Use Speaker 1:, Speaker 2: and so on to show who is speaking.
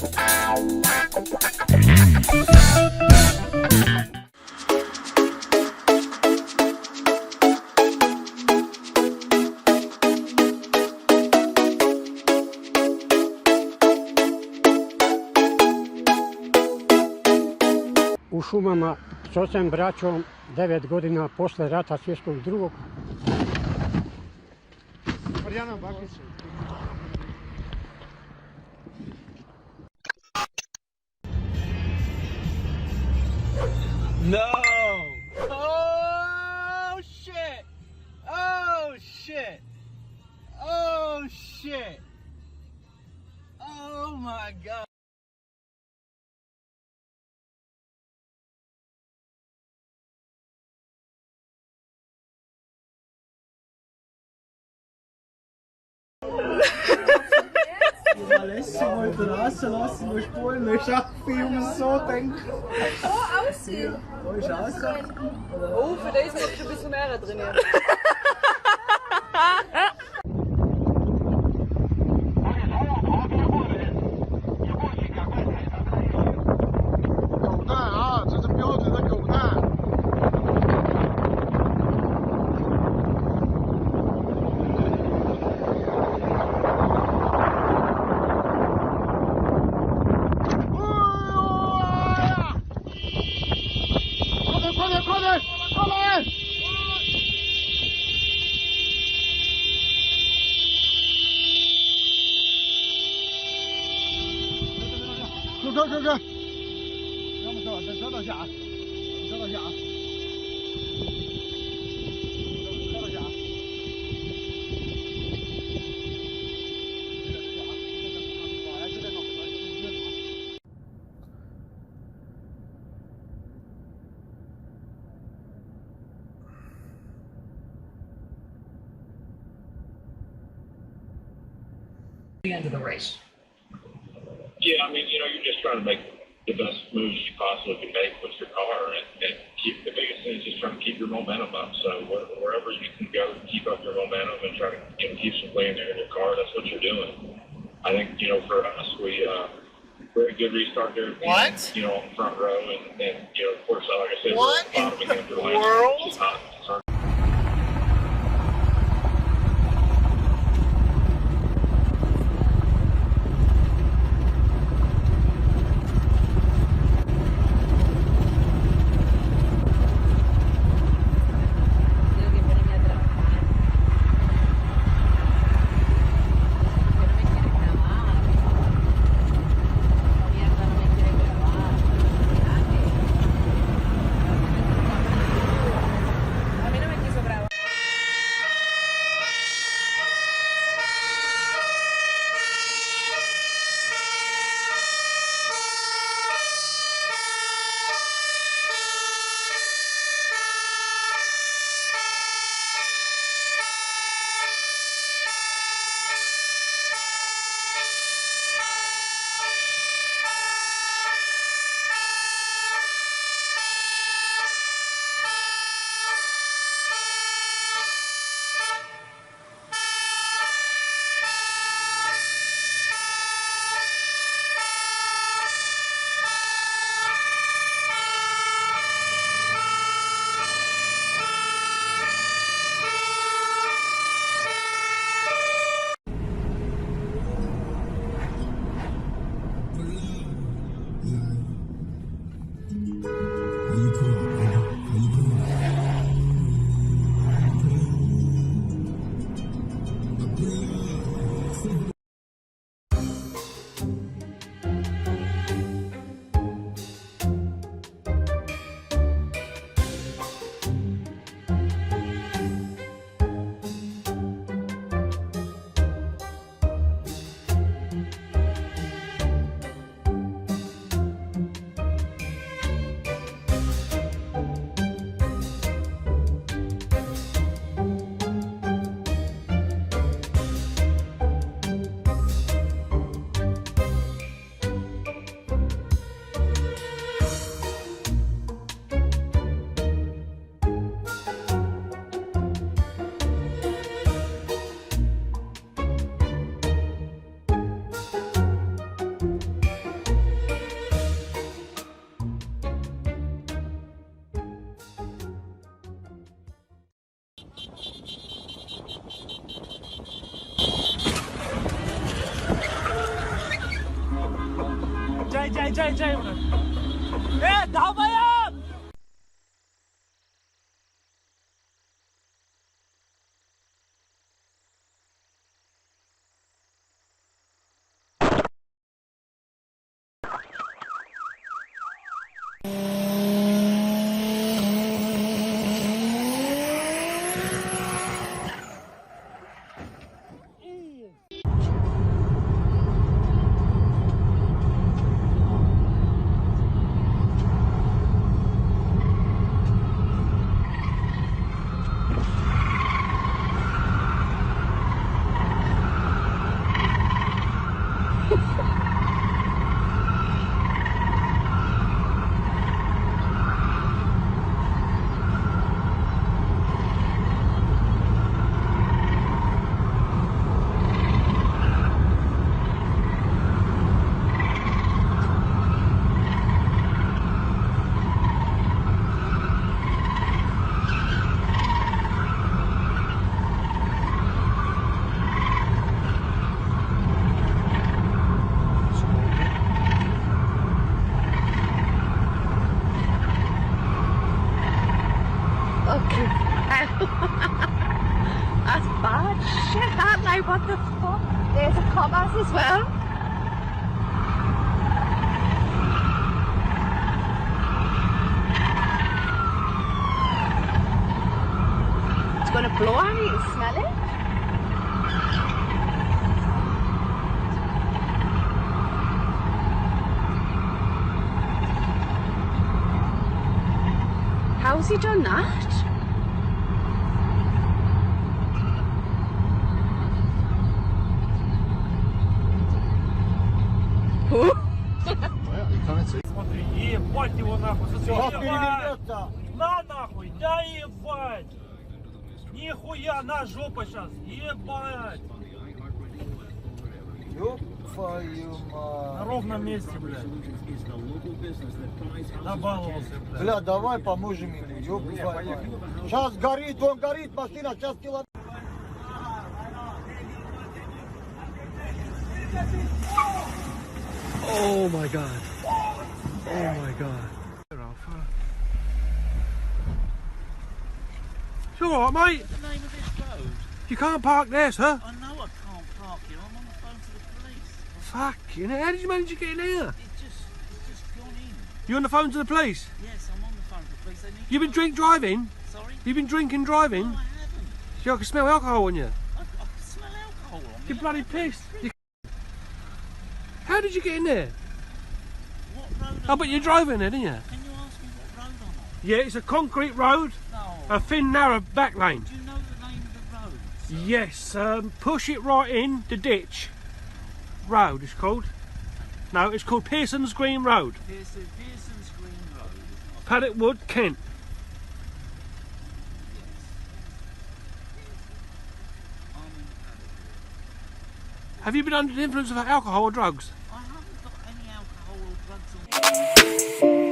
Speaker 1: U šumama s ocem braćom 9 godina posle rata svjetskog drugog.
Speaker 2: No! Oh shit! Oh shit! Oh shit! Oh my god!
Speaker 3: Lässt sie mal draußen, lass sie mal spulen, dann schaut wie ich mir so denke.
Speaker 4: Oh, aussehen.
Speaker 3: Da ist aussehen.
Speaker 4: Oh, für das ist schon ein bisschen mehr drin.
Speaker 3: Go！ 要么走，再车到下，车到下。车到下。
Speaker 5: The end of the race.
Speaker 6: Yeah, I mean, you're just trying to make the best moves you possibly can make with your car, and keep the biggest thing is just trying to keep your momentum up. So wherever you can go, keep up your momentum and try to keep some play in there in your car. That's what you're doing. I think for us, we had a good restart there.
Speaker 2: What?
Speaker 6: On the front row, and of course, like I said,
Speaker 2: What
Speaker 6: we're bottoming
Speaker 2: in
Speaker 6: after
Speaker 2: the
Speaker 6: last
Speaker 2: world?
Speaker 6: which is not concerning.
Speaker 4: A mí
Speaker 2: chạy. Ê, tháo máy em!
Speaker 4: Okay. That's bad shit, that now, what the fuck? There's a commas as well. It's gonna blow on you, smell it? How's he done that?
Speaker 2: Смотри, ебать его нахуй, на нахуй, да ебать! Нихуя, на жопа сейчас, ебать!
Speaker 3: Ёб твою мать.
Speaker 2: На ровном месте, блядь. Набаловался, блядь.
Speaker 3: Бля, давай поможем ему, ёб твою мать. Сейчас горит, он горит, машина, сейчас километр.
Speaker 2: Oh my god. Oh my god. It's alright, mate.
Speaker 7: What's the name of this road?
Speaker 2: You can't park there, sir.
Speaker 7: I know I can't park here. I'm on the phone to the police.
Speaker 2: Fucking hell, how did you manage to get in here?
Speaker 7: It's just gone in.
Speaker 2: You on the phone to the police?
Speaker 7: Yes, I'm on the phone to the police. They need
Speaker 2: You've been drink driving?
Speaker 7: Sorry?
Speaker 2: You've been drinking driving?
Speaker 7: No, I haven't.
Speaker 2: See, I can smell alcohol on you.
Speaker 7: I can smell alcohol on me.
Speaker 2: You're bloody pissed. How did you get in there?
Speaker 7: What road
Speaker 2: Oh, but you're driving there, didn't you?
Speaker 7: Can you ask me what road I'm on?
Speaker 2: Yeah, it's a concrete road,
Speaker 7: No.
Speaker 2: a thin, narrow back lane.
Speaker 7: Do you know the name of the road? Sir?
Speaker 2: Yes, push it right in the ditch. Road, it's called. No, it's called Pearson's Green Road.
Speaker 7: Pearson's Green Road.
Speaker 2: Paddock Wood, Kent.
Speaker 7: I'm in Paddock.
Speaker 2: Have you been under the influence of alcohol or drugs?
Speaker 7: I haven't got any alcohol or drugs on me.